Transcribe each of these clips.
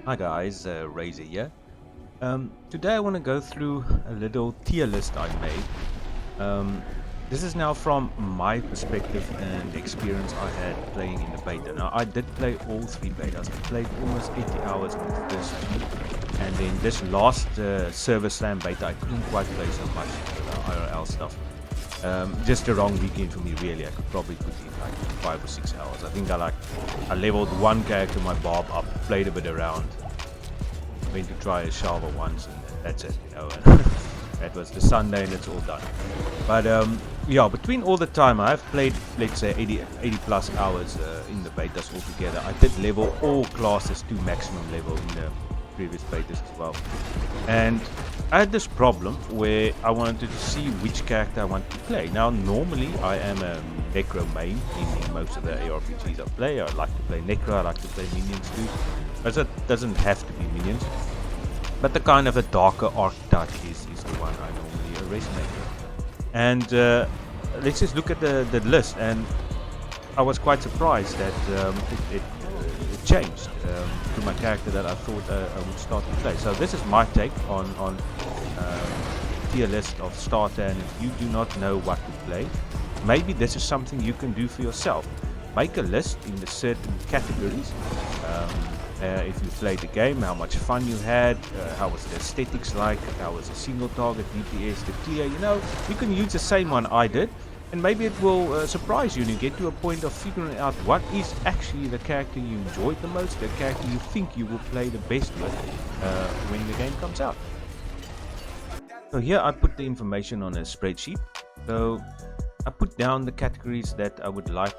Hi guys, Razor here. Today I want to go through a little tier list I made. This is now from my perspective and the experience I had playing in the beta. Now I did play all three betas. I played almost 80 hours in the first two, and then this last Server Slam beta I couldn't quite play so much IRL stuff. Just the wrong weekend for me really. I could probably put in like 5 or 6 hours. I think I leveled one character, my Barb up, played a bit around, went to try a shower once, and that's it, you know. And that was the Sunday and it's all done. But yeah, between all the time I've played, let's say 80 plus hours in the betas altogether. I did level all classes to maximum level in the previous betas as well. And I had this problem where I wanted to see which character I want to play. Now normally I am a Necro main in most of the ARPGs I play. I like to play Necro, I like to play minions too. But it doesn't have to be minions. But the kind of a darker archetype is the one I normally resonate with. And let's just look at the list, and I was quite surprised that it changed to my character that I thought I would start to play. So this is my take on tier list of starter, and if you do not know what to play, maybe this is something you can do for yourself. Make a list in the certain categories. If you played the game, how much fun you had, how was the aesthetics like, how was the single target, DPS, the clear, you know, you can use the same one I did, and maybe it will surprise you and you get to a point of figuring out what is actually the character you enjoyed the most, the character you think you will play the best with when the game comes out. So here I put the information on a spreadsheet. So I put down the categories that I would like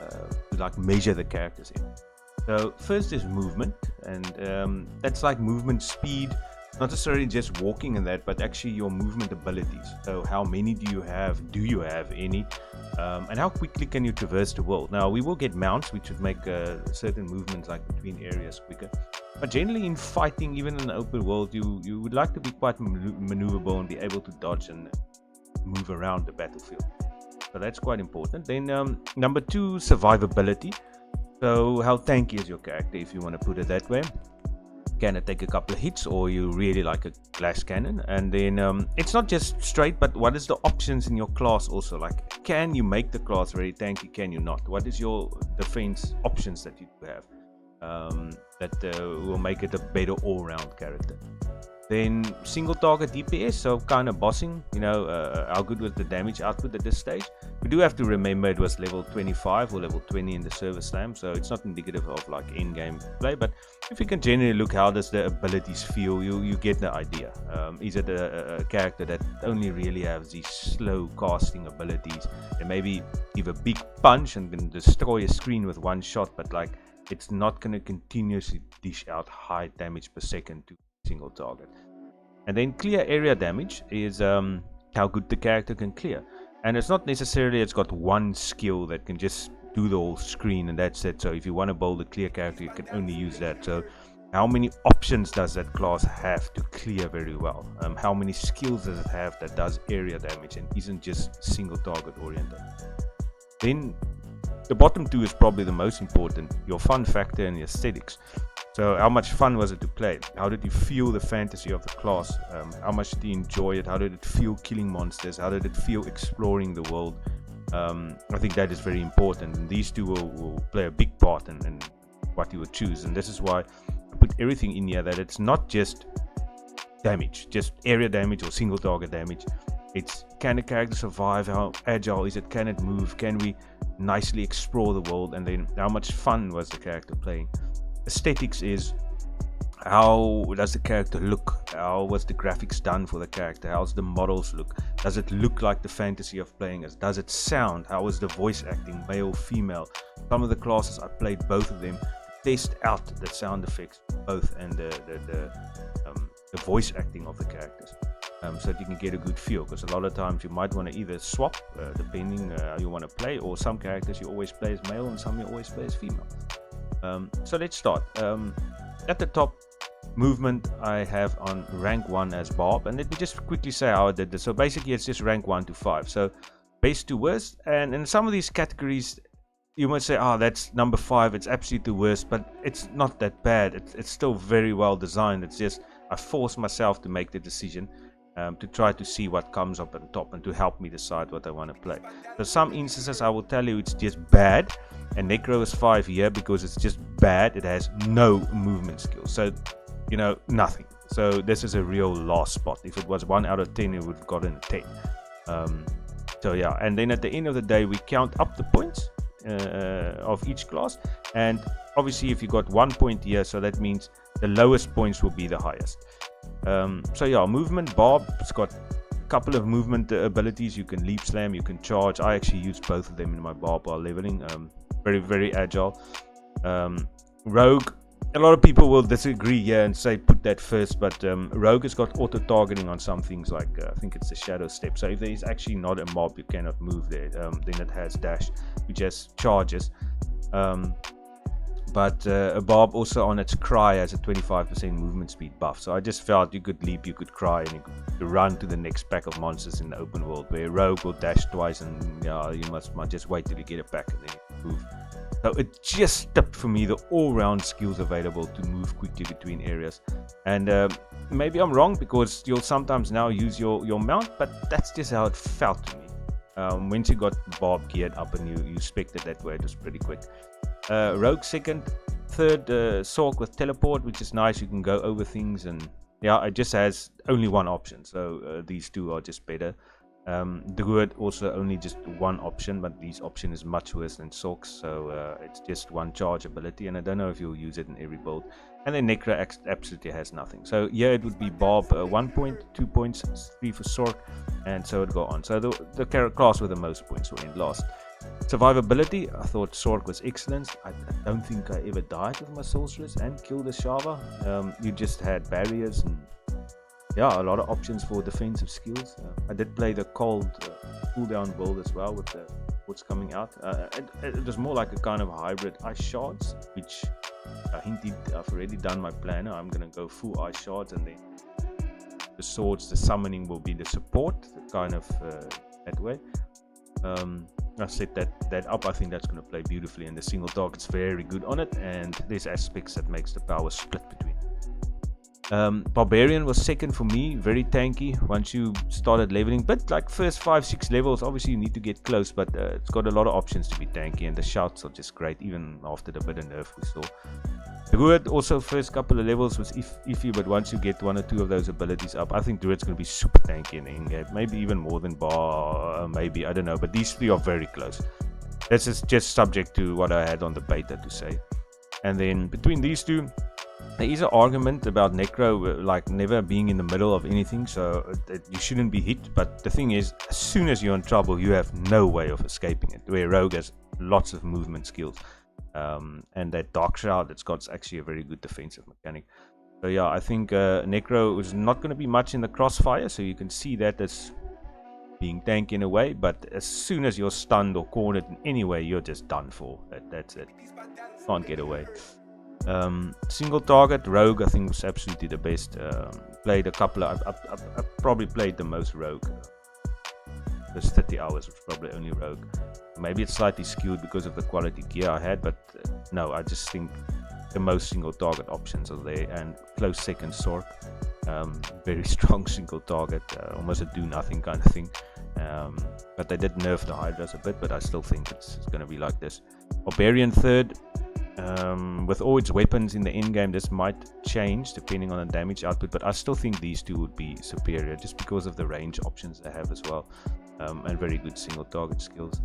to measure the characters in. So first is movement, and that's like movement speed, not necessarily just walking and that, but actually your movement abilities. So how many do you have any, and how quickly can you traverse the world? Now we will get mounts which would make certain movements like between areas quicker, but generally in fighting, even in an open world, you would like to be quite maneuverable and be able to dodge and move around the battlefield. So that's quite important. Then number two, survivability. So how tanky is your character, if you want to put it that way? Can it take a couple of hits, or you really like a glass cannon? And then it's not just straight, but what is the options in your class also? Like, can you make the class very tanky, can you not? What is your defense options that you have that will make it a better all-round character? Then single target DPS, so kind of bossing, you know, how good was the damage output at this stage? We do have to remember it was level 25 or level 20 in the Server Slam, so it's not indicative of like in-game play, but if you can generally look how does the abilities feel, you get the idea. Is it a character that only really has these slow casting abilities, and maybe give a big punch and can destroy a screen with one shot, but like it's not going to continuously dish out high damage per second to single target. And then clear area damage is how good the character can clear, and it's not necessarily it's got one skill that can just do the whole screen and that's it. So if you want to build a clear character, you can only use that. So how many options does that class have to clear very well? How many skills does it have that does area damage and isn't just single target oriented? Then the bottom two is probably the most important, your fun factor and the aesthetics. So how much fun was it to play? How did you feel the fantasy of the class? How much did you enjoy it? How did it feel killing monsters? How did it feel exploring the world? I think that is very important, and these two will play a big part in what you would choose. And this is why I put everything in here, that it's not just damage, just area damage or single target damage. It's, can the character survive? How agile is it? Can it move? Can we nicely explore the world? And then how much fun was the character playing? Aesthetics is, how does the character look? How was the graphics done for the character? How's the models look? Does it look like the fantasy of playing as? Does it sound? How is the voice acting, male, female? Some of the classes I played both of them to test out the sound effects both, and the voice acting of the characters, so that you can get a good feel, because a lot of times you might want to either swap depending how you want to play, or some characters you always play as male and some you always play as female. So let's start. At the top, movement I have on rank 1 as Barb, and let me just quickly say how I did this. So basically it's just rank 1 to 5, so best to worst, and in some of these categories you might say, oh, that's number 5, it's absolutely the worst, but it's not that bad. It's still very well designed. It's just I force myself to make the decision, to try to see what comes up on top and to help me decide what I want to play. So some instances I will tell you it's just bad, and Necro is 5 here because it's just bad. It has no movement skills, so nothing. So this is a real lost spot. If it was 1 out of 10, it would have gotten a 10. So yeah, and then at the end of the day we count up the points of each class, and obviously if you got 1 point here, so that means the lowest points will be the highest. So yeah, movement. Barb, it's got a couple of movement abilities. You can leap slam, you can charge. I actually use both of them in my Barb while leveling. Very agile. Rogue, a lot of people will disagree here and say put that first, but Rogue has got auto targeting on some things, like I think it's the shadow step. So if there is actually not a mob you cannot move there, then it has dash, which just charges. But Barb also on its cry has a 25% movement speed buff. So I just felt you could leap, you could cry, and you could run to the next pack of monsters in the open world, where Rogue will dash twice, and you must just wait till you get it back and then you move. So it just tipped for me the all-round skills available to move quickly between areas. And maybe I'm wrong, because you'll sometimes now use your mount, but that's just how it felt to me. Once you got Barb geared up and you spec'd it that way, it was pretty quick. Rogue second. Third, Sork with teleport, which is nice. You can go over things, and yeah, it just has only one option. So these two are just better. Druid also only just one option, but this option is much worse than Sork's, so it's just one charge ability, and I don't know if you'll use it in every build. And then Necro absolutely has nothing. So yeah, it would be Barb 1 point, 2 points, 3 for Sork, and so it go on. So the class with the most points will end last. Survivability, I thought Sork was excellent. I don't think I ever died with my sorceress and killed a Shava. You just had barriers and yeah, a lot of options for defensive skills. I did play the cold cooldown build as well with what's coming out. It was more like a kind of hybrid ice shards, which I hinted I've already done my planner. I'm gonna go full ice shards, and then the swords, the summoning will be the support, kind of that way. I set that up. I think that's going to play beautifully, and the single target's very good on it, and there's aspects that makes the power split between. Barbarian was second for me, very tanky once you started leveling, but like first 5-6 levels, obviously you need to get close, but it's got a lot of options to be tanky, and the shouts are just great, even after the bit of nerf we saw. Druid also first couple of levels was iffy, but once you get 1 or 2 of those abilities up, I think Druid's going to be super tanky in the in-game, maybe even more than Bar, maybe, I don't know, but these 3 are very close. This is just subject to what I had on the beta to say. And then between these two, there is an argument about Necro like never being in the middle of anything, so you shouldn't be hit, but the thing is, as soon as you're in trouble, you have no way of escaping it, where Rogue has lots of movement skills. And that Dark Shroud, it's got actually a very good defensive mechanic. So yeah, I think Necro is not going to be much in the crossfire, so you can see that as being tanky in a way, but as soon as you're stunned or cornered in any way, you're just done for. That's it. Can't get away. Single target, Rogue I think was absolutely the best. Played a couple of, I probably played the most Rogue. Those 30 hours was probably only Rogue. Maybe it's slightly skewed because of the quality gear I had, but no, I just think the most single target options are there, and close second Sork. Very strong single target, almost a do nothing kind of thing. But they did nerf the Hydras a bit, but I still think it's going to be like this. Barbarian third. With all its weapons in the end game, this might change depending on the damage output, but I still think these two would be superior just because of the range options they have as well, and very good single target skills.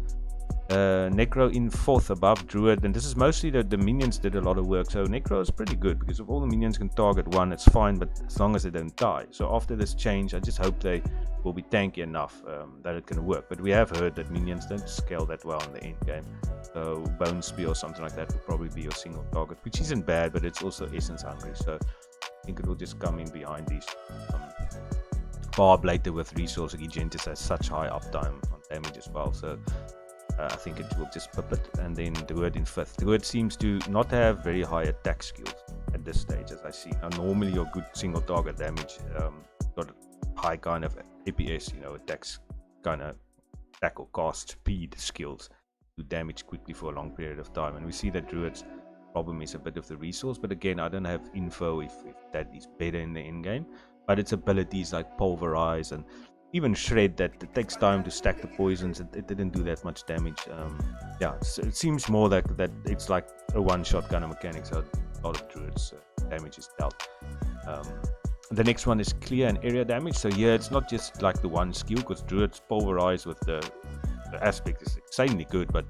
Necro in fourth above Druid, and this is mostly the minions did a lot of work, so Necro is pretty good because if all the minions can target one, it's fine, but as long as they don't die. So after this change, I just hope they will be tanky enough that it can work, but we have heard that minions don't scale that well in the end game, so Bone Spear or something like that will probably be your single target, which isn't bad, but it's also essence hungry, so I think it will just come in behind these. Barb later with resource Agentis has such high uptime on damage as well, so I think it will just pip it. And then Druid in fifth. Druid seems to not have very high attack skills at this stage, as I see. Now, normally your good single target damage got high kind of APS, attacks kind of attack or cast speed skills. do damage quickly for a long period of time. And we see that Druid's problem is a bit of the resource, but again, I don't have info if that is better in the end game. But its abilities like Pulverize and even Shred, that it takes time to stack the poisons, it didn't do that much damage. Yeah, so it seems more that it's like a one-shot kind of mechanic, so a lot of Druid's damage is dealt. The next one is clear and area damage. So yeah, it's not just like the one skill, because Druid's Pulverize with the aspect is insanely good, but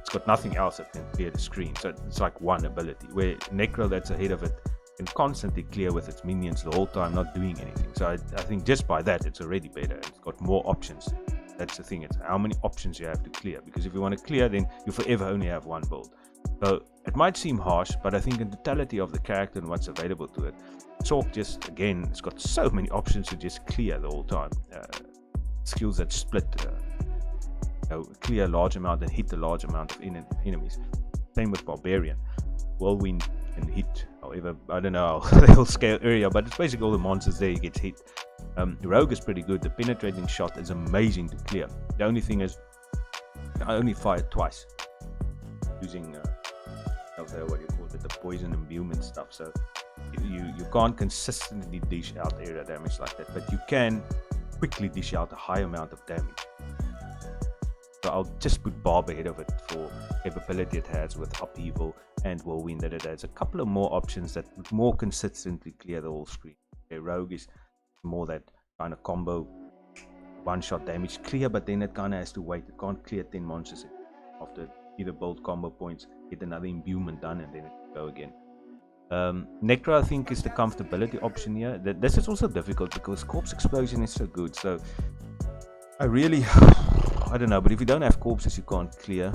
it's got nothing else that can clear the screen. So it's like one ability, where Necro, that's ahead of it, can constantly clear with its minions the whole time, not doing anything. So I think just by that, it's already better. It's got more options. That's the thing, it's how many options you have to clear, because if you want to clear, then you forever only have one build. So it might seem harsh, but I think in totality of the character and what's available to it, Sork just, again, it's got so many options to just clear the whole time. Skills that split, clear a large amount and hit a large amount of enemies. Same with Barbarian. Whirlwind can hit, however, I don't know how they'll scale area, but it's basically all the monsters there get hit. Rogue is pretty good. The penetrating shot is amazing to clear. The only thing is, I only fired twice using what do you call it, the poison imbuement stuff. So you can't consistently dish out area damage like that, but you can quickly dish out a high amount of damage. So I'll just put Barb ahead of it for capability it has with Upheaval and Whirlwind, that it has a couple of more options that would more consistently clear the whole screen. Okay, Rogue is more that kind of combo one-shot damage clear, but then it kind of has to wait. It can't clear 10 monsters after either both combo points, get another imbuement done, and then it can go again. Necro, I think, is the comfortability option here. This is also difficult because Corpse Explosion is so good. So I don't know, but if you don't have corpses, you can't clear.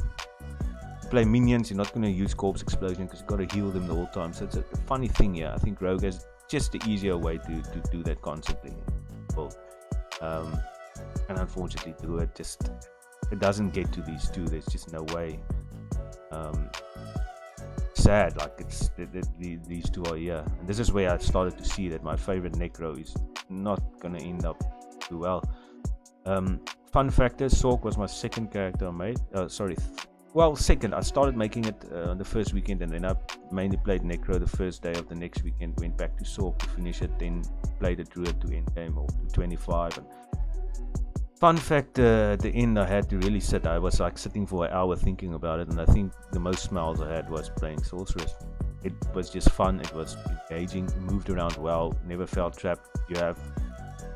Play minions, you're not going to use Corpse Explosion because you've got to heal them the whole time. So it's a funny thing here. I think Rogue has just the easier way to do that constantly. And unfortunately, it doesn't get to these two. There's just no way. Sad, like it's these two are here, and this is where I started to see that my favorite Necro is not gonna end up too well. Fun factor: Sork was my second character I made. Second. I started making it on the first weekend, and then I mainly played Necro the first day of the next weekend. Went back to Sork to finish it, then played a Druid to end game or to 25. And fun fact, at the end I had to really sit. I was like sitting for an hour thinking about it, and I think the most smiles I had was playing Sorceress. It was just fun, it was engaging, moved around well, never felt trapped. Your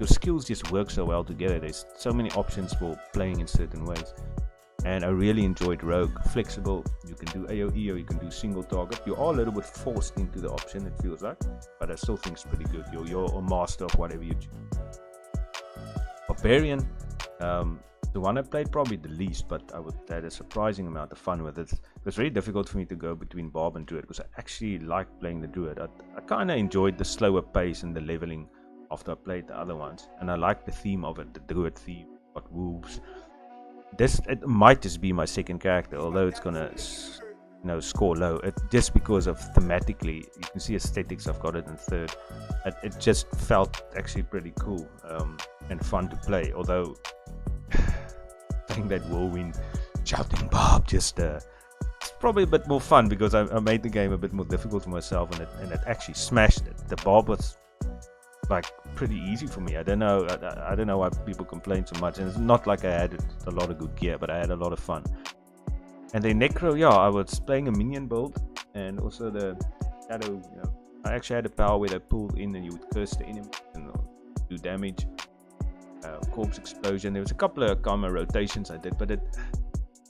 skills just work so well together. There's so many options for playing in certain ways. And I really enjoyed Rogue. Flexible, you can do AoE or you can do single target. You are a little bit forced into the option, it feels like, but I still think it's pretty good. You're a master of whatever you choose. Barbarian, the one I played probably the least, but I had a surprising amount of fun with it. It was very difficult for me to go between Barb and Druid because I actually liked playing the Druid. I kind of enjoyed the slower pace and the leveling after I played the other ones, and I liked the theme of it, the Druid theme, got wolves. It might just be my second character, although it's gonna score low. Just because of thematically, you can see aesthetics, I've got it in third. It just felt actually pretty cool and fun to play, although playing that Whirlwind shouting Bob it's probably a bit more fun because I made the game a bit more difficult for myself, and it actually smashed it. The Bob was like pretty easy for me. I don't know why people complain so much, and it's not like I had a lot of good gear, but I had a lot of fun. And then Necro, I was playing a minion build, and also the shadow, I actually had a power where they pulled in and you would curse the enemy and do damage. Corpse Explosion, there was a couple of karma rotations I did, but it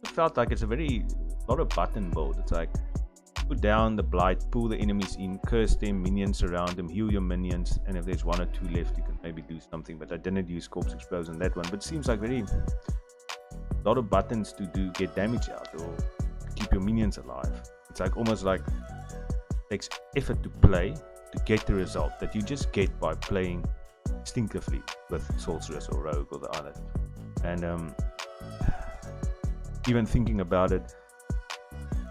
felt like it's a lot of button build. It's like put down the blight, pull the enemies in, curse them, minions around them, heal your minions, and if there's one or two left you can maybe do something. But I didn't use Corpse Explosion that one, but it seems like a lot of buttons to get damage out or keep your minions alive. It's like almost like it takes effort to play to get the result that you just get by playing instinctively with Sorceress or Rogue or the other. And even thinking about it,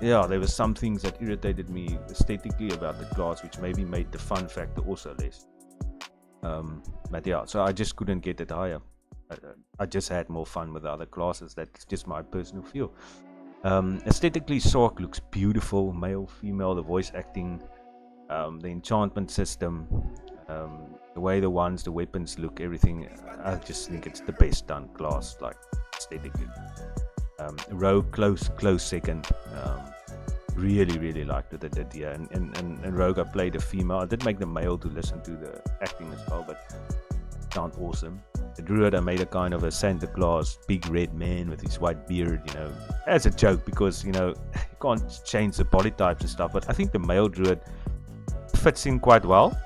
there were some things that irritated me aesthetically about the class, which maybe made the fun factor also less. So I just couldn't get it higher. I just had more fun with the other classes. That's just my personal feel. Aesthetically, Sork looks beautiful, male, female, the voice acting, the enchantment system, the way the weapons look, everything. I just think it's the best done class, like aesthetically. Rogue, close second. Really liked what they did here. And Rogue, I played a female. I did make the male to listen to the acting as well, but it sounds awesome. The druid, I made a kind of a Santa Claus, big red man with his white beard, as a joke, because, you can't change the body types and stuff. But I think the male druid fits in quite well,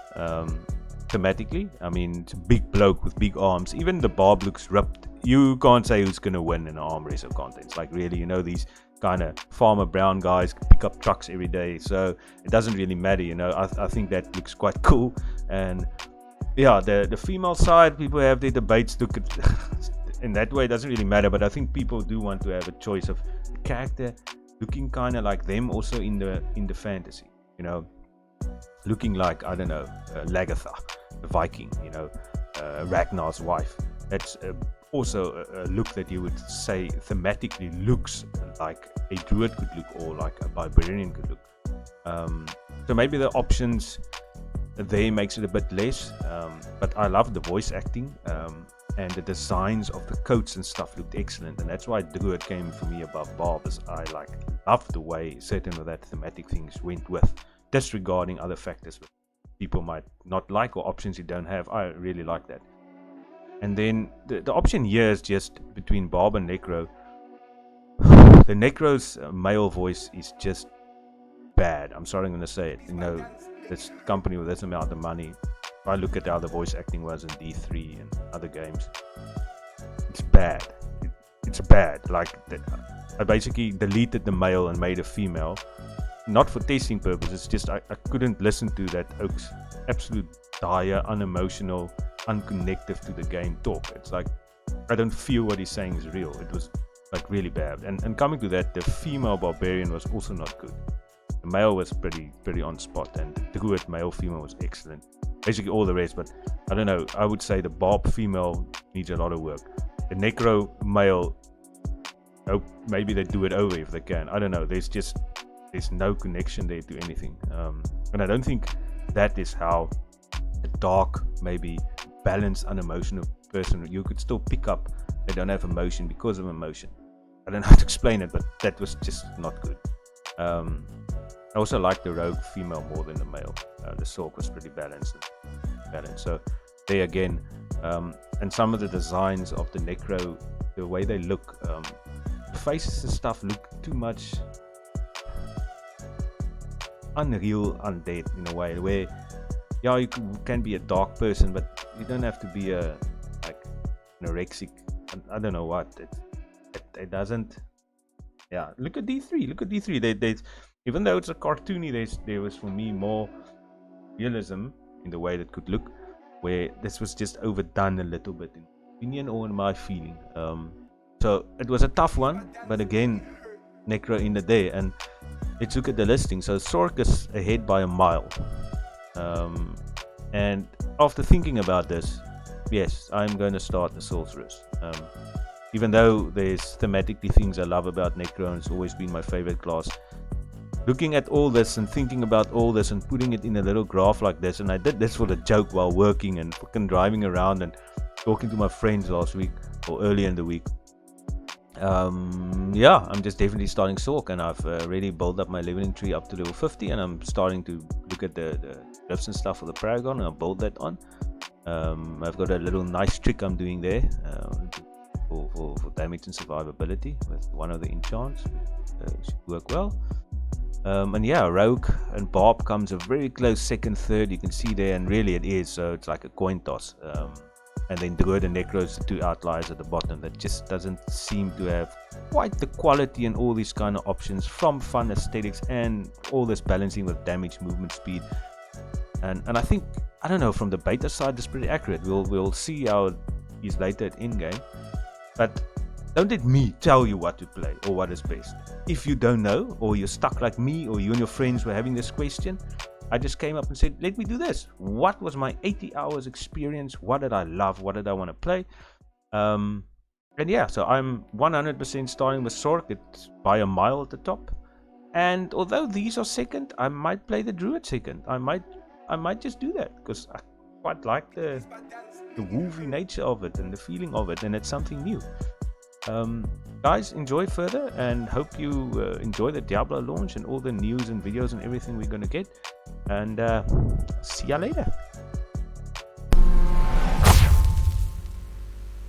thematically. I mean, it's a big bloke with big arms. Even the barb looks ripped. You can't say who's going to win in an arm wrestle contest. Like, really, these kind of farmer brown guys pick up trucks every day. So it doesn't really matter, I think that looks quite cool. And yeah, the female side, people have their debates. Look at in that way, it doesn't really matter. But I think people do want to have a choice of the character looking kind of like them, also in the fantasy. Looking like, I don't know, Lagertha, the Viking. Ragnar's wife. That's also a look that you would say thematically looks like a druid could look, or like a barbarian could look. So maybe the options there makes it a bit less, but I love the voice acting, and the designs of the coats and stuff looked excellent, and that's why druid came for me above barb. I love the way certain of that thematic things went with, disregarding other factors that people might not like or options you don't have. I really like that. And then the option here is just between barb and necro. The necro's male voice is just bad. I'm sorry, I'm going to say it. This company with this amount of money, if I look at how the voice acting was in D3 and other games, it's bad. It's bad. Like, I basically deleted the male and made a female, not for testing purposes. Just I couldn't listen to that Oak's absolute dire, unemotional, unconnected to the game talk. It's like I don't feel what he's saying is real. It was like really bad. And coming to that, the female barbarian was also not good. The male was pretty on spot, and the druid male female was excellent. Basically all the rest, but I don't know. I would say the barb female needs a lot of work. The necro male, maybe they do it over if they can. I don't know. There's no connection there to anything. And I don't think that is how a dark, maybe balanced, unemotional person, you could still pick up they don't have emotion because of emotion. I don't know how to explain it, but that was just not good. I also like the rogue female more than the male. The Sork was pretty balanced. So there again, and some of the designs of the necro, the way they look, the faces and stuff look too much unreal, undead in a way, where you can be a dark person, but you don't have to be an anorexic. I don't know what it doesn't. Yeah, look at D3. They even though it's a cartoony, there was for me more realism in the way that could look, where this was just overdone a little bit in opinion or in my feeling. So it was a tough one, but again, necro in the day. And let's look at the listing. So Sork is ahead by a mile. And after thinking about this, yes, I'm going to start the sorceress. Even though there's thematically things I love about necro, and it's always been my favorite class. Looking at all this and thinking about all this and putting it in a little graph like this, and I did this for the joke while working and fucking driving around and talking to my friends last week or earlier in the week. I'm just definitely starting Sork, and I've already built up my leveling tree up to level 50, and I'm starting to look at the drifts and stuff for the Paragon, and I'll build that on. I've got a little nice trick I'm doing there for damage and survivability with one of the enchants. Should work well. Rogue and barb comes a very close second, third. You can see there, and really it is. So it's like a coin toss. And then druid and necro is the two outliers at the bottom that just doesn't seem to have quite the quality and all these kind of options from fun aesthetics and all this balancing with damage, movement, speed. And I think, I don't know, from the beta side it's pretty accurate. We'll see how it is later at in-game. But don't let me tell you what to play or what is best. If you don't know, or you're stuck like me, or you and your friends were having this question, I just came up and said, let me do this. What was my 80 hours experience? What did I love? What did I want to play? And yeah, so I'm 100% starting with Sork. It's by a mile at the top. And although these are second, I might play the Druid second. I might just do that because I quite like the woolly nature of it and the feeling of it, and it's something new. Guys, enjoy further and hope you enjoy the Diablo launch and all the news and videos and everything we're going to get. And see ya later.